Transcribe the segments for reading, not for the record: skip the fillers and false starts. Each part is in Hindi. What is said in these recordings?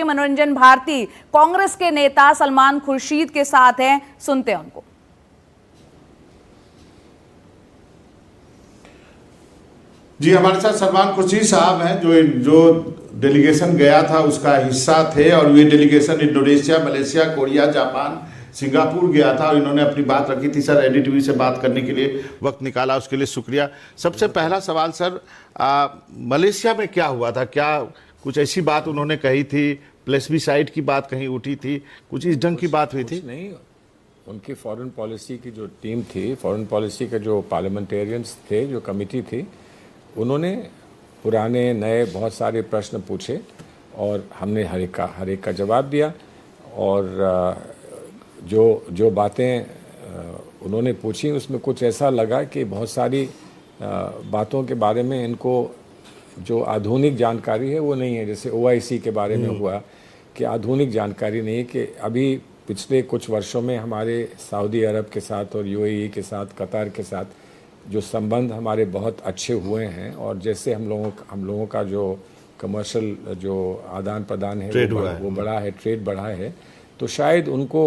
मनोरंजन भारती कांग्रेस के नेता सलमान खुर्शीद के साथ हैं, सुनते हैं उनको। जी, हमारे साथ सलमान खुर्शीद साहब हैं जो डेलीगेशन गया था उसका हिस्सा थे और ये delegation Indonesia, Malaysia, Korea, Japan, Singapore गया था और इन्होंने अपनी बात रखी थी। सर, एनडीटीवी से बात करने के लिए वक्त निकाला, उसके लिए शुक्रिया। सबसे पहला सवाल सर, मलेशिया में क्या हुआ था? क्या कुछ ऐसी बात उन्होंने कही थी? प्लेसबीसाइड की बात कहीं उठी थी? कुछ इस ढंग की बात हुई थी? नहीं, उनकी फॉरेन पॉलिसी की जो टीम थी, फॉरेन पॉलिसी के जो पार्लियामेंटेरियंस थे, जो कमेटी थी, उन्होंने पुराने नए बहुत सारे प्रश्न पूछे और हमने हर एक का जवाब दिया। और जो बातें उन्होंने पूछी उसमें कुछ ऐसा लगा कि बहुत सारी बातों के बारे में इनको जो आधुनिक जानकारी है वो नहीं है। जैसे ओआईसी के बारे में हुआ कि आधुनिक जानकारी नहीं है कि अभी पिछले कुछ वर्षों में हमारे सऊदी अरब के साथ और यूएई के साथ, कतर के साथ जो संबंध हमारे बहुत अच्छे हुए हैं और जैसे हम लोगों का जो कमर्शियल जो आदान प्रदान है वो बढ़ा है, ट्रेड बढ़ा है, तो शायद उनको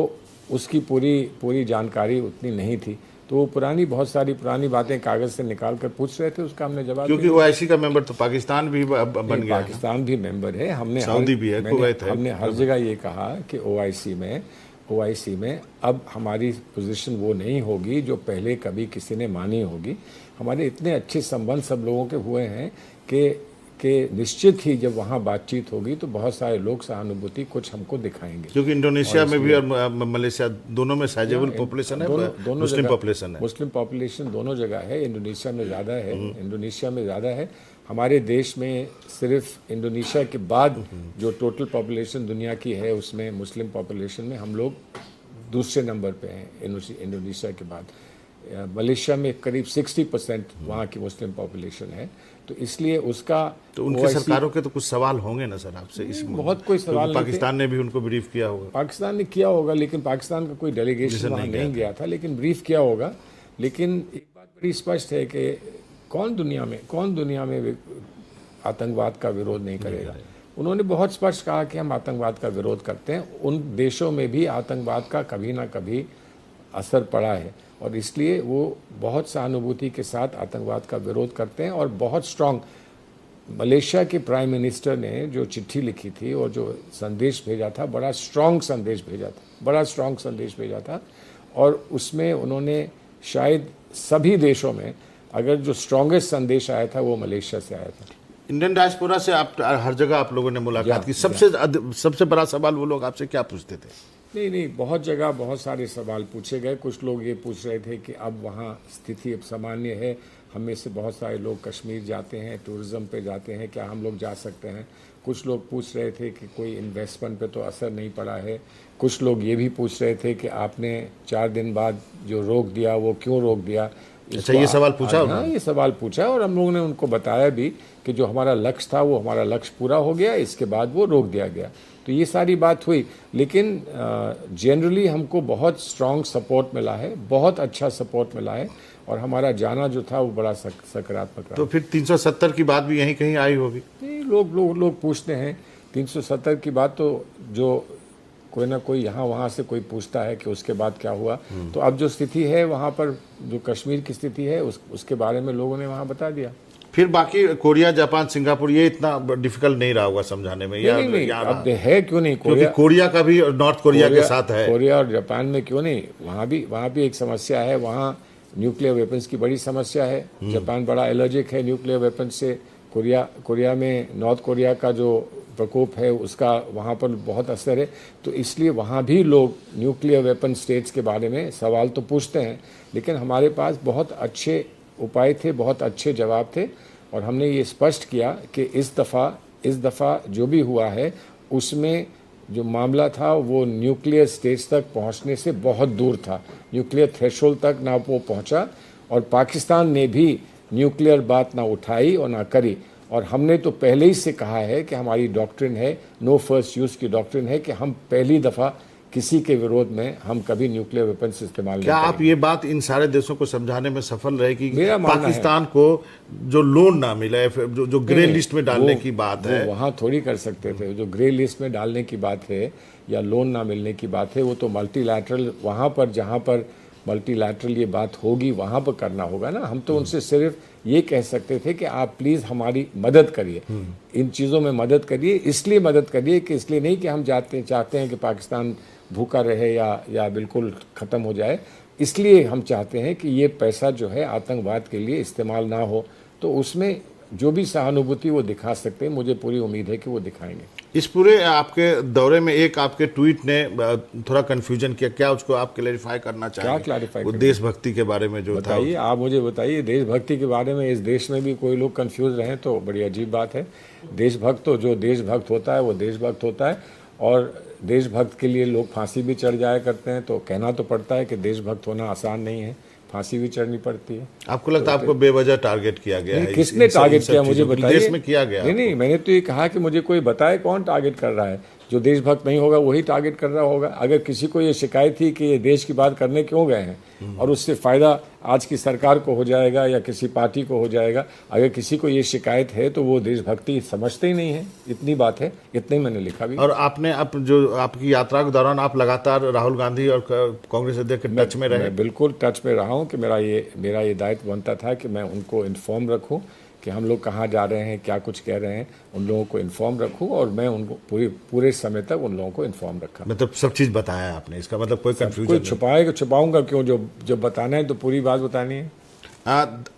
उसकी पूरी जानकारी उतनी नहीं थी। तो वो बहुत सारी पुरानी बातें कागज से निकाल कर पूछ रहे थे, उसका हमने जवाब। क्योंकि ओआईसी का मेंबर तो पाकिस्तान भी बन गया, पाकिस्तान भी मेंबर है, हमने सऊदी भी है, कुवैत है। हमने हर जगह ये कहा कि ओआईसी में अब हमारी पोजीशन वो नहीं होगी जो पहले कभी किसी ने मानी होगी। हमारे इतने अच्छे संबंध सब लोगों के हुए हैं कि निश्चित ही जब वहाँ बातचीत होगी तो बहुत सारे लोग सहानुभूति कुछ हमको दिखाएंगे। क्योंकि इंडोनेशिया में भी और मलेशिया दोनों में साइजेबल पॉपुलेशन है, मुस्लिम पॉपुलेशन है। मुस्लिम पॉपुलेशन दोनों जगह है, इंडोनेशिया में ज़्यादा है। हमारे देश में सिर्फ इंडोनेशिया के बाद जो टोटल पॉपुलेशन दुनिया की है उसमें मुस्लिम पॉपुलेशन में हम लोग दूसरे नंबर पे हैं इंडोनेशिया के बाद। मलेशिया में करीब 60% वहाँ की मुस्लिम पॉपुलेशन है, तो इसलिए उसका तो उनकी सरकारों के तो कुछ सवाल होंगे ना सर आपसे? इसमें बहुत कोई सवाल पाकिस्तान ने भी उनको ब्रीफ किया होगा। पाकिस्तान ने किया होगा, लेकिन पाकिस्तान का कोई डेलीगेशन वहाँ नहीं गया था, लेकिन ब्रीफ किया होगा। लेकिन एक बात बड़ी स्पष्ट है कि कौन दुनिया में आतंकवाद का विरोध नहीं करेगा। उन्होंने बहुत स्पष्ट कहा कि हम आतंकवाद का विरोध करते हैं। उन देशों में भी आतंकवाद का कभी ना कभी असर पड़ा है और इसलिए वो बहुत सहानुभूति के साथ आतंकवाद का विरोध करते हैं। और बहुत स्ट्रांग मलेशिया के प्राइम मिनिस्टर ने जो चिट्ठी लिखी थी और जो संदेश भेजा था, बड़ा स्ट्रांग संदेश भेजा था। और उसमें उन्होंने शायद सभी देशों में अगर जो स्ट्रांगेस्ट संदेश आया था वो मलेशिया से आया था। इंडियन डायस्पोरा से आप हर जगह आप लोगों ने मुलाकात की, सबसे बड़ा सवाल वो लोग आपसे क्या पूछते थे? नहीं, बहुत जगह बहुत सारे सवाल पूछे गए। कुछ लोग ये पूछ रहे थे कि अब वहाँ स्थिति अब सामान्य है, हम में से बहुत सारे लोग कश्मीर जाते हैं, टूरिज़्म पे जाते हैं, क्या हम लोग जा सकते हैं? कुछ लोग पूछ रहे थे कि कोई इन्वेस्टमेंट पे तो असर नहीं पड़ा है। कुछ लोग ये भी पूछ रहे थे कि आपने 4 दिन बाद जो रोक दिया वो क्यों रोक दिया? अच्छा, ये सवाल पूछा? हाँ, ये सवाल पूछा और हम लोगों ने उनको बताया भी कि जो हमारा लक्ष्य था वो हमारा लक्ष्य पूरा हो गया, इसके बाद वो रोक दिया गया। तो ये सारी बात हुई, लेकिन जनरली हमको बहुत स्ट्रांग सपोर्ट मिला है, बहुत अच्छा सपोर्ट मिला है और हमारा जाना जो था वो बड़ा सकारात्मक रहा। तो फिर 370 की बात भी यहीं कहीं आई होगी? नहीं, लोग पूछते हैं 370 की बात, तो जो कोई ना कोई यहाँ वहाँ से कोई पूछता है कि उसके बाद क्या हुआ। तो अब जो स्थिति है वहाँ पर, जो कश्मीर की स्थिति है उसके बारे में लोगों ने वहाँ बता दिया। फिर बाकी कोरिया, जापान, सिंगापुर ये इतना डिफिकल्ट नहीं रहा होगा समझाने में? नहीं, अब है क्यों नहीं? कोरिया का भी नॉर्थ कोरिया के साथ है। कोरिया और जापान में क्यों नहीं? वहाँ भी एक समस्या है, वहाँ न्यूक्लियर वेपन्स की बड़ी समस्या है। जापान बड़ा एलर्जिक है न्यूक्लियर वेपन्स से। कोरिया में नॉर्थ कोरिया का जो प्रकोप है उसका वहाँ पर बहुत असर है। तो इसलिए वहाँ भी लोग न्यूक्लियर वेपन स्टेट्स के बारे में सवाल तो पूछते हैं, लेकिन हमारे पास बहुत अच्छे उपाय थे, बहुत अच्छे जवाब थे और हमने ये स्पष्ट किया कि इस दफ़ा जो भी हुआ है उसमें जो मामला था वो न्यूक्लियर स्टेज तक पहुंचने से बहुत दूर था, न्यूक्लियर थ्रेशोल्ड तक ना वो पहुंचा और पाकिस्तान ने भी न्यूक्लियर बात ना उठाई और ना करी। और हमने तो पहले ही से कहा है कि हमारी डॉक्ट्रिन है, नो फर्स्ट यूज़ की डॉक्ट्रिन है कि हम पहली दफ़ा किसी के विरोध में हम कभी न्यूक्लियर वेपन्स इस्तेमाल नहीं क्या आप करेंगे। ये बात इन सारे देशों को समझाने में सफल रहे कि मेरा मानना है- पाकिस्तान को जो लोन ना मिले, फिर जो ग्रे लिस्ट में डालने की बात है, वहाँ थोड़ी कर सकते थे। जो ग्रे लिस्ट में डालने की बात है या लोन ना मिलने की बात है, वो तो मल्टीलैटरल, वहाँ पर जहाँ पर मल्टीलैटरल ये बात होगी वहाँ पर करना होगा ना। हम तो उनसे सिर्फ ये कह सकते थे कि आप प्लीज़ हमारी मदद करिए, इन चीज़ों में मदद करिए। इसलिए मदद करिए कि इसलिए नहीं कि हम चाहते हैं कि पाकिस्तान भूखा रहे या बिल्कुल ख़त्म हो जाए। इसलिए हम चाहते हैं कि ये पैसा जो है आतंकवाद के लिए इस्तेमाल ना हो। तो उसमें जो भी सहानुभूति वो दिखा सकते हैं, मुझे पूरी उम्मीद है कि वो दिखाएंगे। इस पूरे आपके दौरे में एक आपके ट्वीट ने थोड़ा कंफ्यूजन किया, क्या उसको आप क्लैरिफाई करना चाहेंगे? क्लैरिफाई वो करना? देशभक्ति के बारे में जो था। बताइए, आप मुझे बताइए देशभक्ति के बारे में। इस देश में भी कोई लोग कंफ्यूज रहें तो बड़ी अजीब बात है। देशभक्त तो जो देशभक्त होता है वो देशभक्त होता है, और देशभक्त के लिए लोग फांसी भी चढ़ जाया करते हैं। तो कहना तो पड़ता है कि देशभक्त होना आसान नहीं है, फांसी भी चढ़नी पड़ती है। आपको लगता है आपको बेवजह टारगेट किया गया है? किसने टारगेट किया मुझे बताइए। बताइए। देश में किया गया? नहीं, मैंने तो ये कहा कि मुझे कोई बताए कौन टारगेट कर रहा है। जो देशभक्त नहीं होगा वही टारगेट कर रहा होगा। अगर किसी को ये शिकायत थी कि ये देश की बात करने क्यों गए हैं और उससे फ़ायदा आज की सरकार को हो जाएगा या किसी पार्टी को हो जाएगा, अगर किसी को ये शिकायत है तो वो देशभक्ति समझते ही नहीं है। इतनी बात है, इतना ही मैंने लिखा भी। और आपने जो आपकी यात्रा के दौरान आप लगातार राहुल गांधी और कांग्रेस अध्यक्ष के टच में रहे? मैं बिल्कुल टच में रहा हूँ कि मेरा ये दायित्व बनता था कि मैं उनको इन्फॉर्म रखूँ कि हम लोग कहाँ जा रहे हैं, क्या कुछ कह रहे हैं, उन लोगों को इन्फॉर्म रखूँ। और मैं उनको पूरे समय तक उन लोगों को इन्फॉर्म रखा। मतलब सब चीज़ बताया आपने, इसका मतलब कोई कोई कंफ्यूजन? छुपाऊंगा क्यों? जो बताना है तो पूरी बात बतानी है।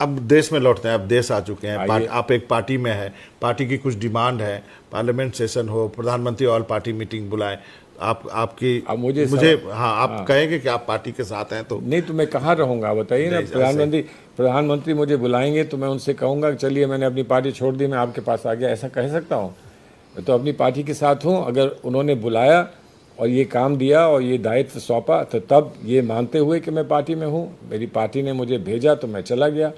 अब देश में लौटते हैं, अब देश आ चुके हैं, आइए। आप एक पार्टी में है, पार्टी की कुछ डिमांड है, पार्लियामेंट सेशन हो, प्रधानमंत्री ऑल पार्टी मीटिंग बुलाए, आपकी अब मुझे हाँ, आप कहेंगे कि आप पार्टी के साथ हैं तो? नहीं तो मैं कहाँ रहूँगा बताइए ना। प्रधानमंत्री मुझे बुलाएंगे तो मैं उनसे कहूँगा कि चलिए मैंने अपनी पार्टी छोड़ दी, मैं आपके पास आ गया, ऐसा कह सकता हूँ? मैं तो अपनी पार्टी के साथ हूँ। अगर उन्होंने बुलाया और ये काम दिया और ये दायित्व सौंपा तो तब ये मानते हुए कि मैं पार्टी में हूँ, मेरी पार्टी ने मुझे भेजा तो मैं चला गया।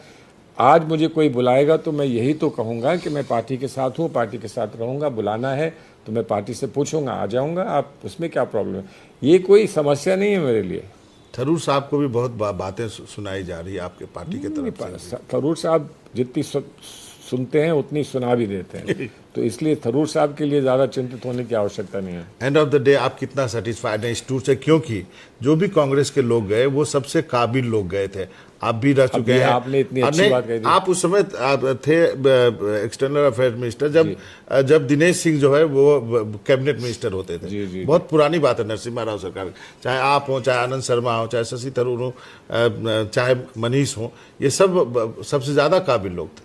आज मुझे कोई बुलाएगा तो मैं यही तो कहूँगा कि मैं पार्टी के साथ हूँ, पार्टी के साथ रहूँगा। बुलाना है तो मैं पार्टी से पूछूंगा, आ जाऊँगा। आप उसमें क्या प्रॉब्लम है? ये कोई समस्या नहीं है मेरे लिए। थरूर साहब को भी बहुत बातें सुनाई जा रही है आपके पार्टी के तरफ से। थरूर साहब जितनी सुनते हैं उतनी सुना भी देते हैं, तो इसलिए थरूर साहब के लिए ज़्यादा चिंतित होने की आवश्यकता नहीं है। एंड ऑफ द डे आप कितना सेटिस्फाइड हैं इस टूर से? क्योंकि जो भी कांग्रेस के लोग गए वो सबसे काबिल लोग गए थे, आप भी रह चुके हैं। आपने इतनी अच्छी बात कही थी। आप उस समय थे एक्सटर्नल अफेयर मिनिस्टर, जब दिनेश सिंह जो है वो कैबिनेट मिनिस्टर होते थे। जी, जी, बहुत पुरानी बात है नरसिम्हा राव सरकार, चाहे आप हो, चाहे आनंद शर्मा हो, चाहे शशि थरूर हो, चाहे मनीष हो, ये सब सबसे ज़्यादा काबिल लोग थे।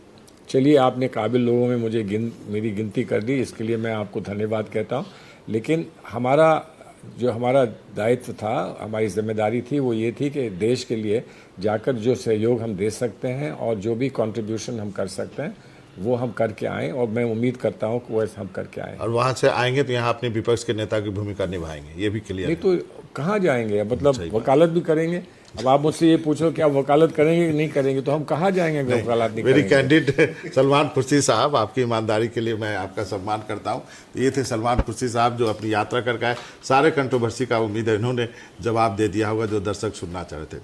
चलिए, आपने काबिल लोगों में मुझे मेरी गिनती कर दी, इसके लिए मैं आपको धन्यवाद कहता हूँ। लेकिन हमारा दायित्व था, हमारी जिम्मेदारी थी, वो ये थी कि देश के लिए जाकर जो सहयोग हम दे सकते हैं और जो भी कंट्रीब्यूशन हम कर सकते हैं वो हम करके आएँ, और मैं उम्मीद करता हूँ कि वैसे हम करके आएँ। और वहाँ से आएंगे तो यहाँ अपने विपक्ष के नेता की भूमिका निभाएंगे, ये भी क्लियर नहीं है। तो कहाँ जाएंगे? मतलब वकालत भी करेंगे। अब आप मुझसे ये पूछो कि आप वकालत करेंगे कि नहीं करेंगे, तो हम कहाँ जाएंगे अगर वकालत नहीं मेरी करेंगे? कैंडिडेट सलमान खुर्शीद साहब, आपकी ईमानदारी के लिए मैं आपका सम्मान करता हूँ। ये थे सलमान खुर्शीद साहब जो अपनी यात्रा करके आए। सारे कंट्रोवर्सी का उम्मीद है इन्होंने जवाब दे दिया होगा जो दर्शक सुनना चाहते थे।